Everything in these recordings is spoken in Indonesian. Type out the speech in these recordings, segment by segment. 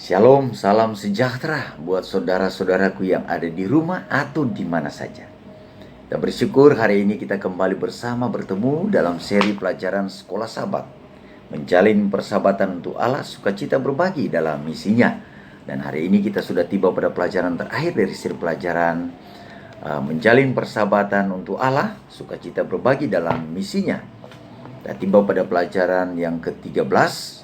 Shalom, salam sejahtera buat saudara-saudaraku yang ada di rumah atau di mana saja. Kita bersyukur hari ini kita kembali bersama bertemu dalam seri pelajaran Sekolah Sahabat. Menjalin persahabatan untuk Allah, sukacita berbagi dalam misinya. Dan hari ini kita sudah tiba pada pelajaran terakhir dari seri pelajaran menjalin persahabatan untuk Allah, sukacita berbagi dalam misinya. Kita tiba pada pelajaran yang ke-13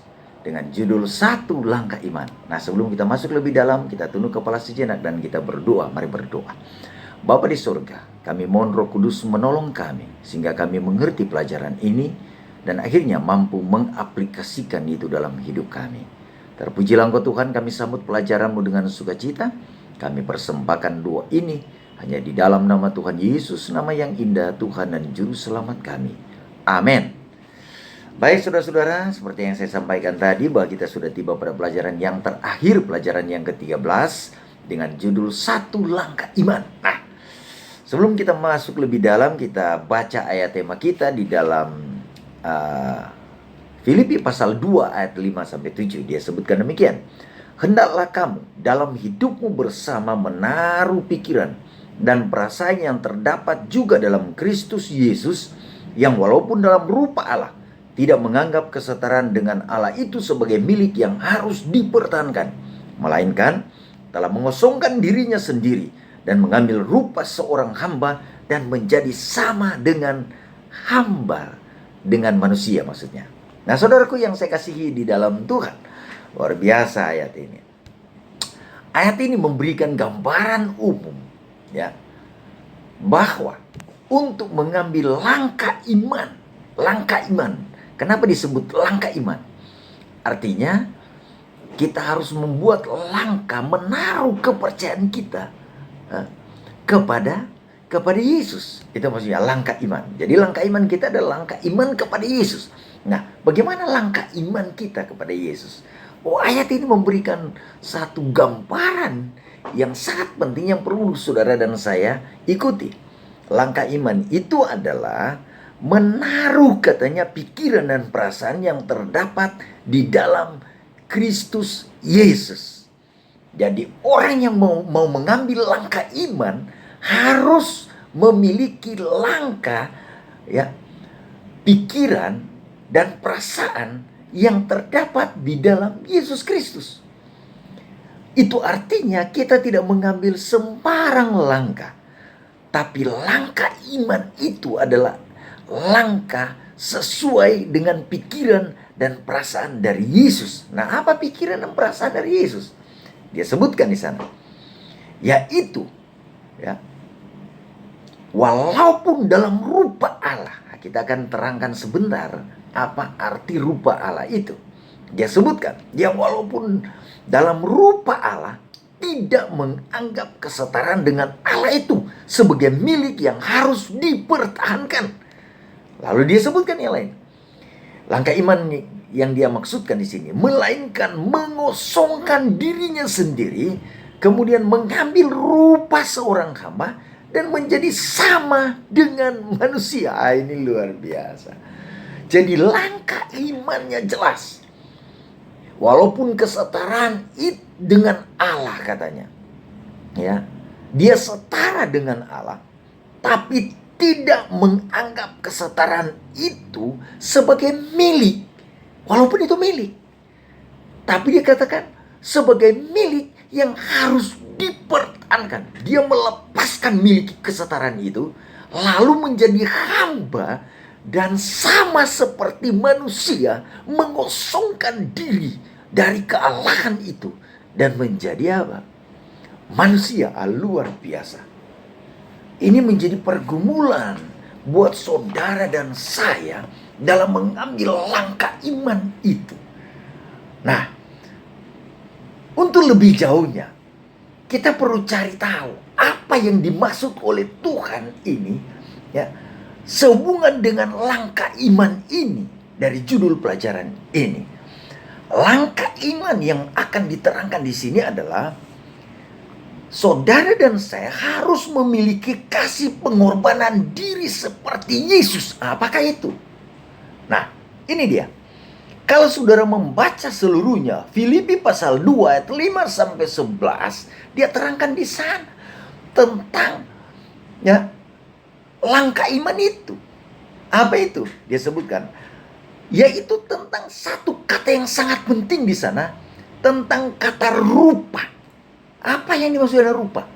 dengan judul Satu Langkah Iman. Nah, sebelum kita masuk lebih dalam, kita tunduk kepala sejenak dan kita berdoa. Mari berdoa. Bapa di surga, kami mohon Roh Kudus menolong kami sehingga kami mengerti pelajaran ini dan akhirnya mampu mengaplikasikan itu dalam hidup kami. Terpujilah Engkau Tuhan, kami sambut pelajaran-Mu dengan sukacita. Kami persembahkan doa ini hanya di dalam nama Tuhan Yesus, nama yang indah, Tuhan dan Juru Selamat kami. Amin. Baik saudara-saudara, seperti yang saya sampaikan tadi bahwa kita sudah tiba pada pelajaran yang terakhir, pelajaran yang ke-13 dengan judul Satu Langkah Iman. Nah, sebelum kita masuk lebih dalam, kita baca ayat tema kita di dalam Filipi pasal 2 ayat 5-7. Dia sebutkan demikian. Hendaklah kamu dalam hidupmu bersama menaruh pikiran dan perasaan yang terdapat juga dalam Kristus Yesus, yang walaupun dalam rupa Allah tidak menganggap kesetaraan dengan Allah itu sebagai milik yang harus dipertahankan, melainkan telah mengosongkan dirinya sendiri dan mengambil rupa seorang hamba dan menjadi sama dengan hamba, dengan manusia maksudnya. Nah, saudaraku yang saya kasihi di dalam Tuhan, luar biasa ayat ini. Ayat ini memberikan gambaran umum, ya, bahwa untuk mengambil langkah iman. Kenapa disebut langkah iman? Artinya kita harus membuat langkah, menaruh kepercayaan kita kepada Yesus. Itu maksudnya langkah iman. Jadi langkah iman kita adalah langkah iman kepada Yesus. Nah, bagaimana langkah iman kita kepada Yesus? Oh, ayat ini memberikan satu gambaran yang sangat penting yang perlu saudara dan saya ikuti. Langkah iman itu adalah menaruh, katanya, pikiran dan perasaan yang terdapat di dalam Kristus Yesus. Jadi orang yang mau mengambil langkah iman harus memiliki langkah, ya, pikiran dan perasaan yang terdapat di dalam Yesus Kristus. Itu artinya kita tidak mengambil sembarang langkah, tapi langkah iman itu adalah langkah sesuai dengan pikiran dan perasaan dari Yesus. Nah, apa pikiran dan perasaan dari Yesus? Dia sebutkan di sana, yaitu, ya, walaupun dalam rupa Allah. Kita akan terangkan sebentar apa arti rupa Allah itu. Dia sebutkan, ya, walaupun dalam rupa Allah tidak menganggap kesetaraan dengan Allah itu sebagai milik yang harus dipertahankan. Lalu dia sebutkan yang lain. Langkah iman yang dia maksudkan di sini, melainkan mengosongkan dirinya sendiri, kemudian mengambil rupa seorang hamba dan menjadi sama dengan manusia. Ini luar biasa. Jadi langkah imannya jelas. Walaupun kesetaraan itu dengan Allah, katanya, ya, dia setara dengan Allah, tapi tidak menganggap kesetaraan itu sebagai milik. Walaupun itu milik, tapi dia katakan sebagai milik yang harus dipertahankan. Dia melepaskan milik kesetaraan itu, lalu menjadi hamba dan sama seperti manusia mengosongkan diri dari kealahan itu dan menjadi apa? Manusia. Luar biasa. Ini menjadi pergumulan buat saudara dan saya dalam mengambil langkah iman itu. Nah, untuk lebih jauhnya, kita perlu cari tahu apa yang dimaksud oleh Tuhan ini, ya, sehubungan dengan langkah iman ini dari judul pelajaran ini. Langkah iman yang akan diterangkan di sini adalah saudara dan saya harus memiliki kasih pengorbanan diri seperti Yesus. Apakah itu? Nah, ini dia. Kalau saudara membaca seluruhnya, Filipi pasal 2 ayat 5 sampai 11, dia terangkan di sana tentang ya langkah iman itu. Apa itu? Dia sebutkan, yaitu tentang satu kata yang sangat penting di sana, tentang kata rupa. Apa yang dimaksud dengan rupa?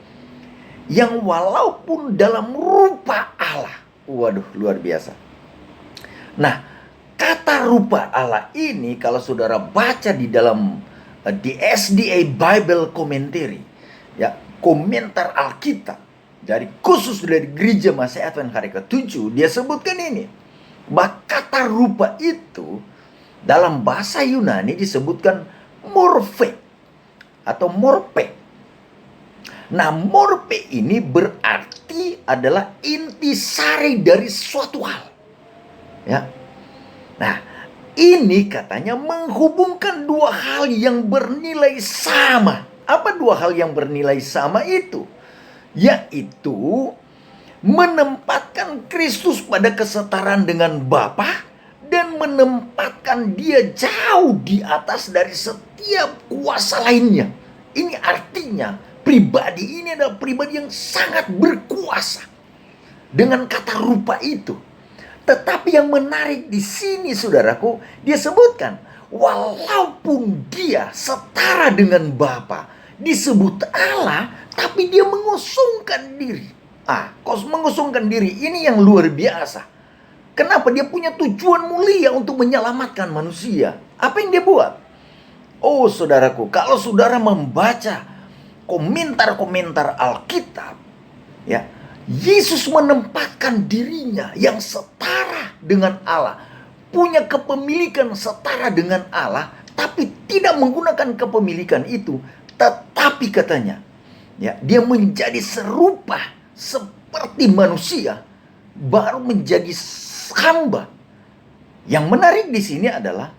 Yang walaupun dalam rupa Allah. Waduh, luar biasa. Nah, kata rupa Allah ini kalau saudara baca di dalam di SDA Bible Commentary, ya, komentar Alkitab khusus dari Gereja Masih Advent hari ke-7, dia sebutkan ini, bahwa kata rupa itu dalam bahasa Yunani disebutkan morphe atau morpe. Nah, morpe ini berarti adalah intisari dari suatu hal. Ya. Nah, ini katanya menghubungkan dua hal yang bernilai sama. Apa dua hal yang bernilai sama itu? Yaitu menempatkan Kristus pada kesetaraan dengan Bapa dan menempatkan dia jauh di atas dari setiap kuasa lainnya. Ini artinya pribadi ini adalah pribadi yang sangat berkuasa dengan kata rupa itu. Tetapi yang menarik di sini, saudaraku, dia sebutkan walaupun dia setara dengan Bapa, disebut Allah, tapi dia mengosongkan diri. Mengosongkan diri ini yang luar biasa. Kenapa? Dia punya tujuan mulia untuk menyelamatkan manusia. Apa yang dia buat? Oh, saudaraku, kalau saudara membaca komentar-komentar Alkitab, ya, Yesus menempatkan dirinya yang setara dengan Allah, punya kepemilikan setara dengan Allah, tapi tidak menggunakan kepemilikan itu, tetapi katanya, ya, dia menjadi serupa seperti manusia, baru menjadi hamba. Yang menarik di sini adalah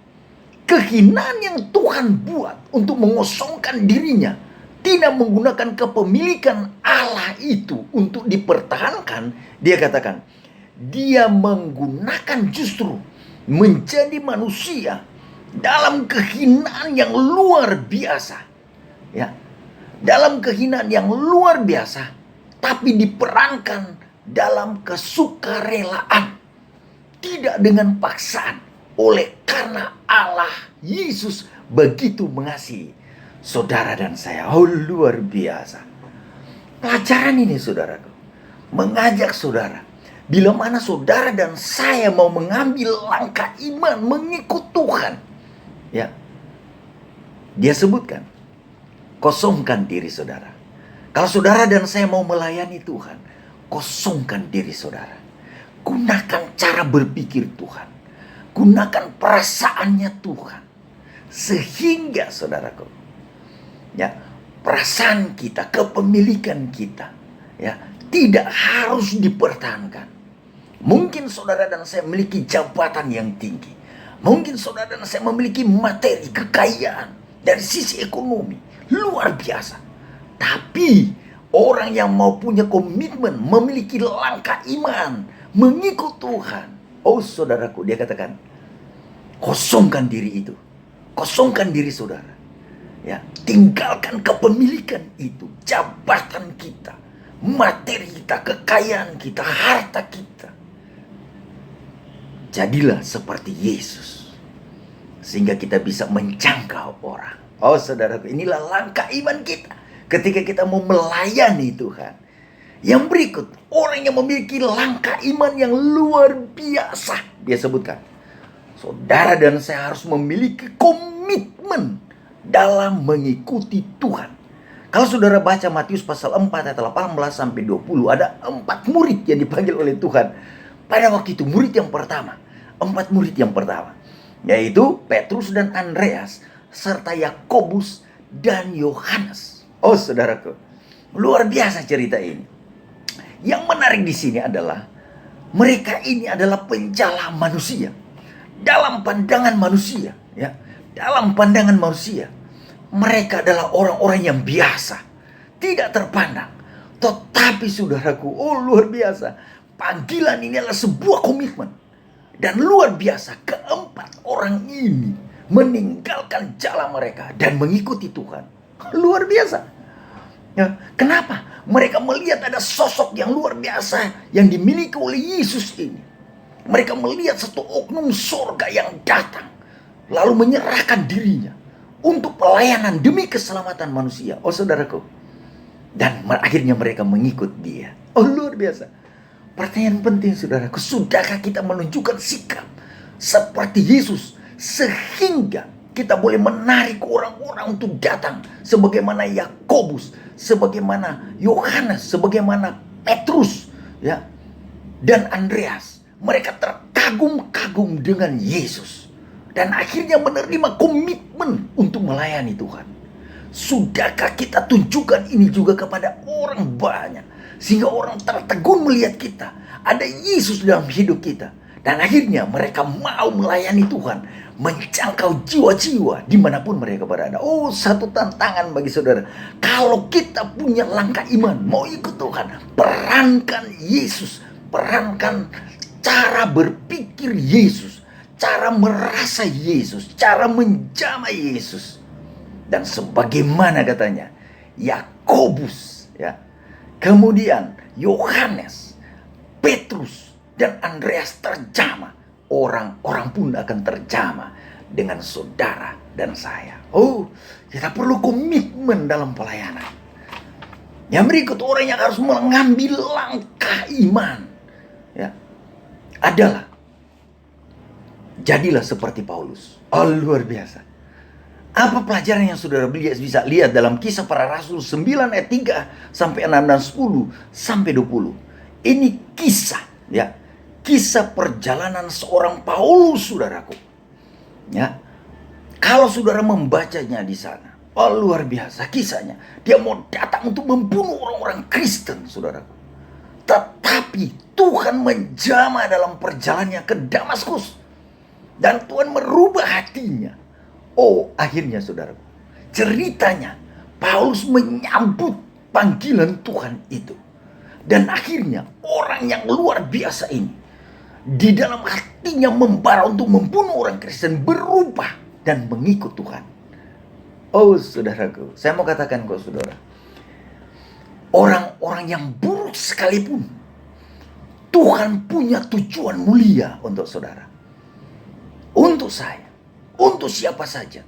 kehinaan yang Tuhan buat untuk mengosongkan dirinya, tidak menggunakan kepemilikan Allah itu untuk dipertahankan. Dia katakan, dia menggunakan justru menjadi manusia dalam kehinaan yang luar biasa. Ya, dalam kehinaan yang luar biasa, tapi diperankan dalam kesukarelaan, tidak dengan paksaan, oleh karena Allah Yesus begitu mengasihi saudara dan saya. Oh, luar biasa. Pelajaran ini, saudaraku, mengajak saudara, bila mana saudara dan saya mau mengambil langkah iman mengikut Tuhan, ya, dia sebutkan, kosongkan diri saudara. Kalau saudara dan saya mau melayani Tuhan, kosongkan diri saudara. Gunakan cara berpikir Tuhan. Gunakan perasaannya Tuhan. Sehingga, saudaraku, ya, perasaan kita, kepemilikan kita, ya, tidak harus dipertahankan. Mungkin saudara dan saya memiliki jabatan yang tinggi. Mungkin saudara dan saya memiliki materi, kekayaan dari sisi ekonomi luar biasa. Tapi orang yang mau punya komitmen, memiliki langkah iman, mengikut Tuhan, oh saudaraku, dia katakan, kosongkan diri itu. Kosongkan diri saudara. Ya, tinggalkan kepemilikan itu, jabatan kita, materi kita, kekayaan kita, harta kita. Jadilah seperti Yesus, sehingga kita bisa menjangkau orang. Oh saudaraku, inilah langkah iman kita ketika kita mau melayani Tuhan. Yang berikut, orang yang memiliki langkah iman yang luar biasa, dia sebutkan, saudara dan saya harus memiliki komitmen dalam mengikuti Tuhan. Kalau saudara baca Matius pasal 4 ayat 18 sampai 20, ada 4 murid yang dipanggil oleh Tuhan. Pada waktu itu murid yang pertama, 4 murid yang pertama, yaitu Petrus dan Andreas, serta Yakobus dan Yohanes. Oh saudaraku, luar biasa cerita ini. Yang menarik di sini adalah mereka ini adalah penjala manusia. Dalam pandangan manusia, ya, dalam pandangan manusia, mereka adalah orang-orang yang biasa, tidak terpandang. Tetapi saudaraku, oh luar biasa, panggilan ini adalah sebuah komitmen. Dan luar biasa, keempat orang ini meninggalkan jalan mereka dan mengikuti Tuhan. Luar biasa. Ya, kenapa? Mereka melihat ada sosok yang luar biasa yang dimiliki oleh Yesus ini. Mereka melihat satu oknum surga yang datang, lalu menyerahkan dirinya untuk pelayanan demi keselamatan manusia. Oh saudaraku. Dan akhirnya mereka mengikut dia. Oh luar biasa. Pertanyaan penting saudaraku, sudahkah kita menunjukkan sikap seperti Yesus sehingga kita boleh menarik orang-orang untuk datang sebagaimana Yakobus, sebagaimana Yohanes, sebagaimana Petrus, ya, dan Andreas. Mereka terkagum-kagum dengan Yesus dan akhirnya menerima komitmen untuk melayani Tuhan. Sudahkah kita tunjukkan ini juga kepada orang banyak sehingga orang tertegun melihat kita, ada Yesus dalam hidup kita, dan akhirnya mereka mau melayani Tuhan, menjangkau jiwa-jiwa dimanapun mereka berada. Oh, satu tantangan bagi saudara. Kalau kita punya langkah iman, mau ikut Tuhan, perankan Yesus, perankan cara berpikir Yesus, cara merasa Yesus, cara menjamah Yesus. Dan sebagaimana katanya Yakobus, ya, kemudian Yohanes, Petrus, dan Andreas terjamah, orang-orang pun akan terjamah dengan saudara dan saya. Oh, kita perlu komitmen dalam pelayanan. Yang berikut orang yang harus mengambil langkah iman, ya, adalah jadilah seperti Paulus. Oh, luar biasa. Apa pelajaran yang saudara bisa lihat dalam Kisah Para Rasul 9 ayat 3 sampai 6 dan 10 sampai 20. Ini kisah, ya, kisah perjalanan seorang Paulus, saudaraku. Ya. Kalau saudara membacanya di sana, oh luar biasa kisahnya. Dia mau datang untuk membunuh orang-orang Kristen, saudaraku. Tetapi Tuhan menjamah dalam perjalanannya ke Damaskus. Dan Tuhan merubah hatinya. Oh, akhirnya saudara, ceritanya Paulus menyambut panggilan Tuhan itu. Dan akhirnya orang yang luar biasa ini di dalam hatinya membara untuk membunuh orang Kristen berubah dan mengikut Tuhan. Oh saudaraku, saya mau katakan kok saudara, orang-orang yang buruk sekalipun Tuhan punya tujuan mulia untuk saudara, untuk saya, untuk siapa saja.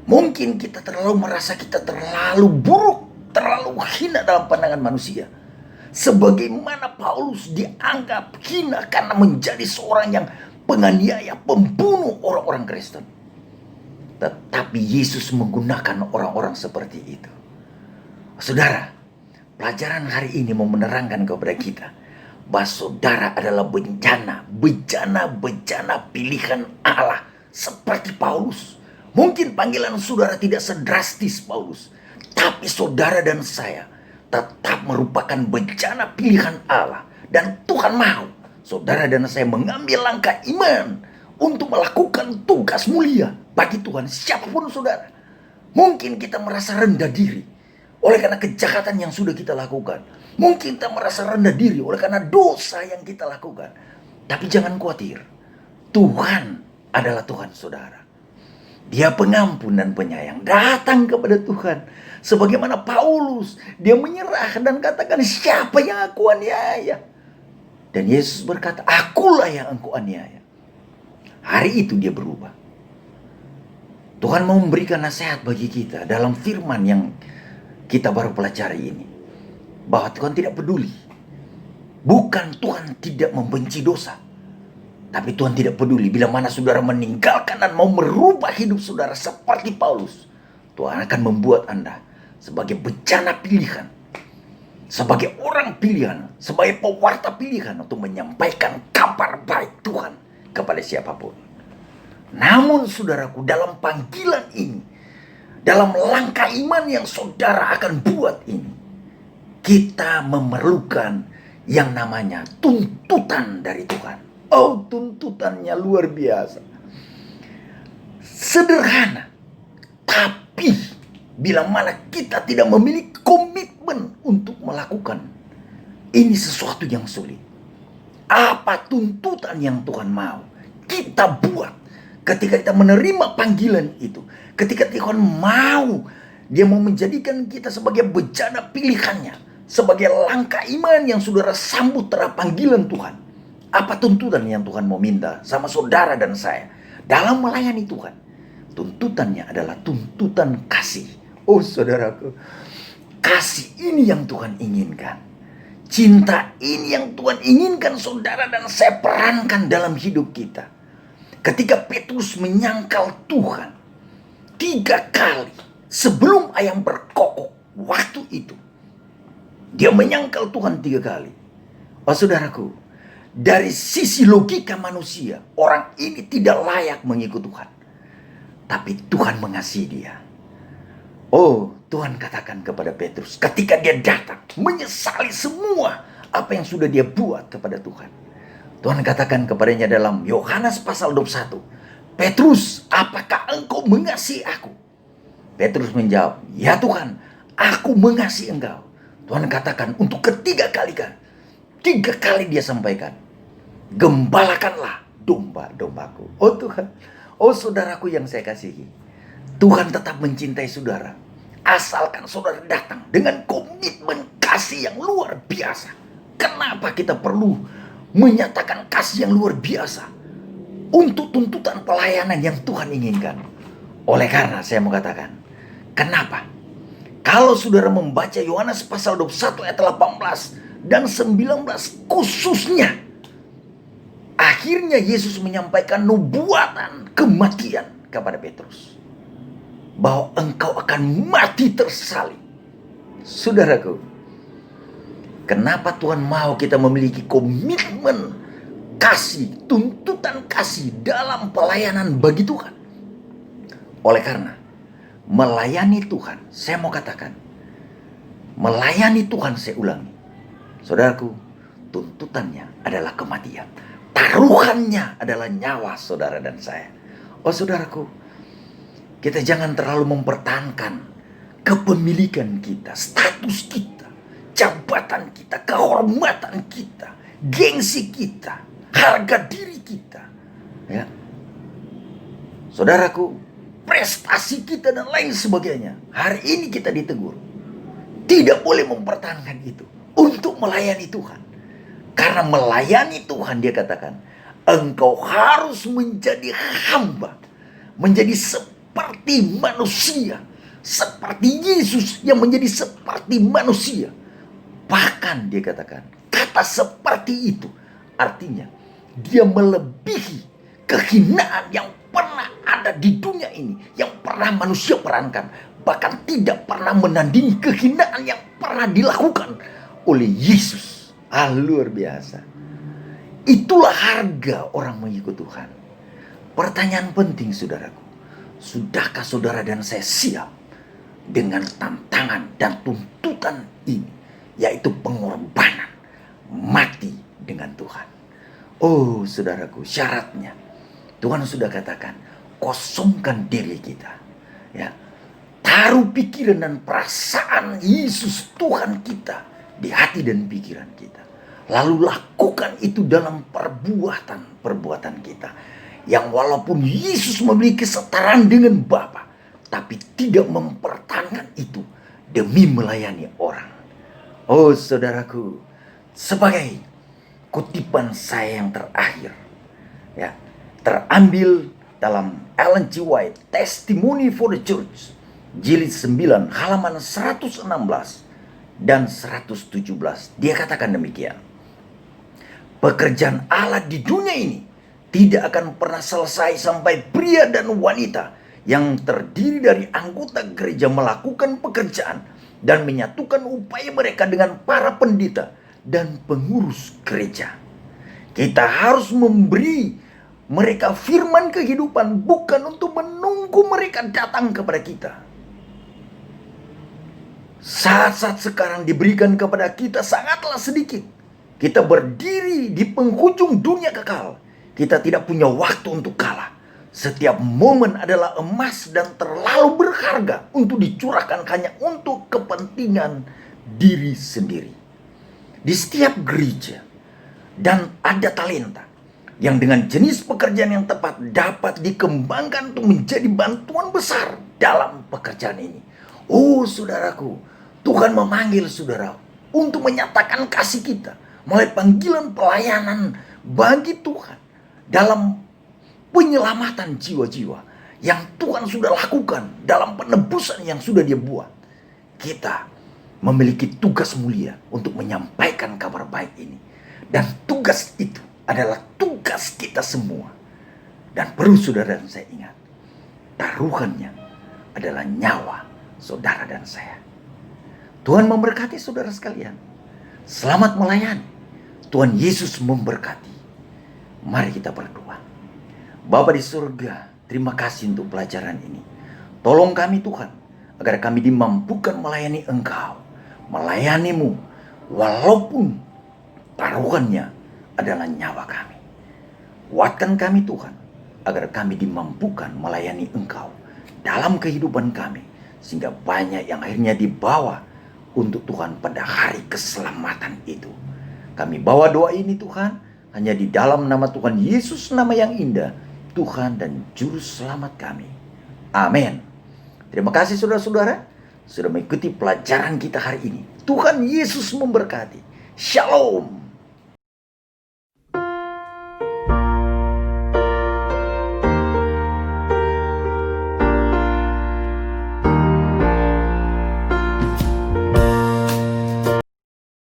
Mungkin kita terlalu merasa kita terlalu buruk, terlalu hina dalam pandangan manusia. Sebagaimana Paulus dianggap hina karena menjadi seorang yang penganiaya, pembunuh orang-orang Kristen. Tetapi Yesus menggunakan orang-orang seperti itu. Saudara, pelajaran hari ini mau menerangkan kepada kita bahwa saudara adalah bencana pilihan Allah. Seperti Paulus. Mungkin panggilan saudara tidak sedrastis Paulus, tapi saudara dan saya tetap merupakan bencana pilihan Allah. Dan Tuhan mau saudara dan saya mengambil langkah iman untuk melakukan tugas mulia bagi Tuhan. Siapapun saudara, mungkin kita merasa rendah diri oleh karena kejahatan yang sudah kita lakukan. Mungkin kita merasa rendah diri oleh karena dosa yang kita lakukan. Tapi jangan khawatir, Tuhan adalah Tuhan saudara. Dia pengampun dan penyayang. Datang kepada Tuhan. Sebagaimana Paulus, dia menyerah dan katakan, siapa yang aku aniaya? Dan Yesus berkata, akulah yang engkau aniaya. Hari itu dia berubah. Tuhan mau memberikan nasihat bagi kita dalam firman yang kita baru pelajari ini. Bahwa Tuhan tidak peduli. Bukan Tuhan tidak membenci dosa. Tapi Tuhan tidak peduli bila mana saudara meninggalkan dan mau merubah hidup saudara seperti Paulus. Tuhan akan membuat Anda sebagai bencana pilihan, sebagai orang pilihan, sebagai pewarta pilihan untuk menyampaikan kabar baik Tuhan kepada siapapun. Namun saudaraku, dalam panggilan ini, dalam langkah iman yang saudara akan buat ini, kita memerlukan yang namanya tuntutan dari Tuhan. Oh, tuntutannya luar biasa. Sederhana. Tapi bila mana kita tidak memiliki komitmen untuk melakukan, ini sesuatu yang sulit. Apa tuntutan yang Tuhan mau kita buat? ketika kita menerima panggilan itu, ketika Tuhan Dia mau menjadikan kita sebagai bejana pilihannya, sebagai langkah iman yang saudara sambut terhadap panggilan Tuhan. Apa tuntutan yang Tuhan mau minta sama saudara dan saya dalam melayani Tuhan? Tuntutannya adalah tuntutan kasih. Oh saudaraku, kasih ini yang Tuhan inginkan. Cinta ini yang Tuhan inginkan saudara dan saya perankan dalam hidup kita. Ketika Petrus menyangkal Tuhan 3 kali sebelum ayam berkokok, waktu itu dia menyangkal Tuhan 3 kali. Oh saudaraku, dari sisi logika manusia, orang ini tidak layak mengikut Tuhan. Tapi Tuhan mengasihi dia. Oh, Tuhan katakan kepada Petrus ketika dia datang menyesali semua apa yang sudah dia buat kepada Tuhan. Tuhan katakan kepadanya dalam Yohanes pasal 21, Petrus, apakah engkau mengasihi aku? Petrus menjawab, ya Tuhan, aku mengasihi engkau. Tuhan katakan untuk ketiga kali kan, 3 kali dia sampaikan, gembalakanlah domba-dombaku. Oh Tuhan, oh saudaraku yang saya kasihi, Tuhan tetap mencintai saudara. Asalkan saudara datang dengan komitmen kasih yang luar biasa. Kenapa kita perlu menyatakan kasih yang luar biasa untuk tuntutan pelayanan yang Tuhan inginkan? Oleh karena saya mau katakan, kenapa? Kalau saudara membaca Yohanes pasal 21 ayat 18 dan 19 khususnya, akhirnya Yesus menyampaikan nubuatan kematian kepada Petrus. Bahwa engkau akan mati tersalib. Saudaraku, kenapa Tuhan mau kita memiliki komitmen kasih, tuntutan kasih dalam pelayanan bagi Tuhan? Oleh karena melayani Tuhan, saya mau katakan, melayani Tuhan, saya ulangi, saudaraku, tuntutannya adalah kematian. Taruhannya adalah nyawa saudara dan saya. Oh saudaraku, kita jangan terlalu mempertahankan kepemilikan kita, status kita, jabatan kita, kehormatan kita, gengsi kita, harga diri kita. Ya. Saudaraku, prestasi kita dan lain sebagainya. Hari ini kita ditegur. Tidak boleh mempertahankan itu untuk melayani Tuhan. Karena melayani Tuhan, dia katakan, engkau harus menjadi hamba, menjadi seperti manusia, seperti Yesus yang menjadi seperti manusia. Bahkan dia katakan, kata seperti itu artinya dia melebihi kehinaan yang pernah ada di dunia ini, yang pernah manusia perankan, bahkan tidak pernah menandingi kehinaan yang pernah dilakukan oleh Yesus. Luar biasa. Itulah harga orang mengikut Tuhan. Pertanyaan penting saudaraku, sudahkah saudara dan saya siap dengan tantangan dan tuntutan ini, yaitu pengorbanan, mati dengan Tuhan? Oh saudaraku, syaratnya Tuhan sudah katakan, kosongkan diri kita, ya, taruh pikiran dan perasaan Yesus Tuhan kita di hati dan pikiran kita, lalu lakukan itu dalam perbuatan kita. Yang walaupun Yesus memiliki kesetaraan dengan Bapa, tapi tidak mempertahankan itu demi melayani orang. Oh saudaraku, sebagai kutipan saya yang terakhir, ya, terambil dalam Ellen G. White, Testimony for the Church, jilid 9, halaman 116 dan 117. Dia katakan demikian, pekerjaan Allah di dunia ini tidak akan pernah selesai sampai pria dan wanita yang terdiri dari anggota gereja melakukan pekerjaan dan menyatukan upaya mereka dengan para pendeta dan pengurus gereja. Kita harus memberi mereka firman kehidupan, bukan untuk menunggu mereka datang kepada kita. Saat-saat sekarang diberikan kepada kita sangatlah sedikit. Kita berdiri di penghujung dunia kekal. Kita tidak punya waktu untuk kalah. Setiap momen adalah emas dan terlalu berharga untuk dicurahkan hanya untuk kepentingan diri sendiri. Di setiap gereja dan ada talenta, yang dengan jenis pekerjaan yang tepat dapat dikembangkan untuk menjadi bantuan besar dalam pekerjaan ini. Oh saudaraku, Tuhan memanggil saudara untuk menyatakan kasih kita melalui panggilan pelayanan bagi Tuhan dalam penyelamatan jiwa-jiwa yang Tuhan sudah lakukan, dalam penebusan yang sudah Dia buat. Kita memiliki tugas mulia untuk menyampaikan kabar baik ini. Dan tugas itu adalah tugas kita semua. Dan perlu saudara dan saya ingat, taruhannya adalah nyawa saudara dan saya. Tuhan memberkati saudara sekalian. Selamat melayani. Tuhan Yesus memberkati. Mari kita berdoa. Bapa di surga, terima kasih untuk pelajaran ini. Tolong kami Tuhan, agar kami dimampukan melayani Engkau, melayani-Mu, walaupun taruhannya adalah nyawa kami. Kuatkan kami Tuhan, agar kami dimampukan melayani Engkau dalam kehidupan kami, sehingga banyak yang akhirnya dibawa untuk Tuhan pada hari keselamatan itu. Kami bawa doa ini Tuhan, hanya di dalam nama Tuhan Yesus, nama yang indah, Tuhan dan Juru Selamat kami. Amin. Terima kasih saudara-saudara sudah mengikuti pelajaran kita hari ini. Tuhan Yesus memberkati. Shalom.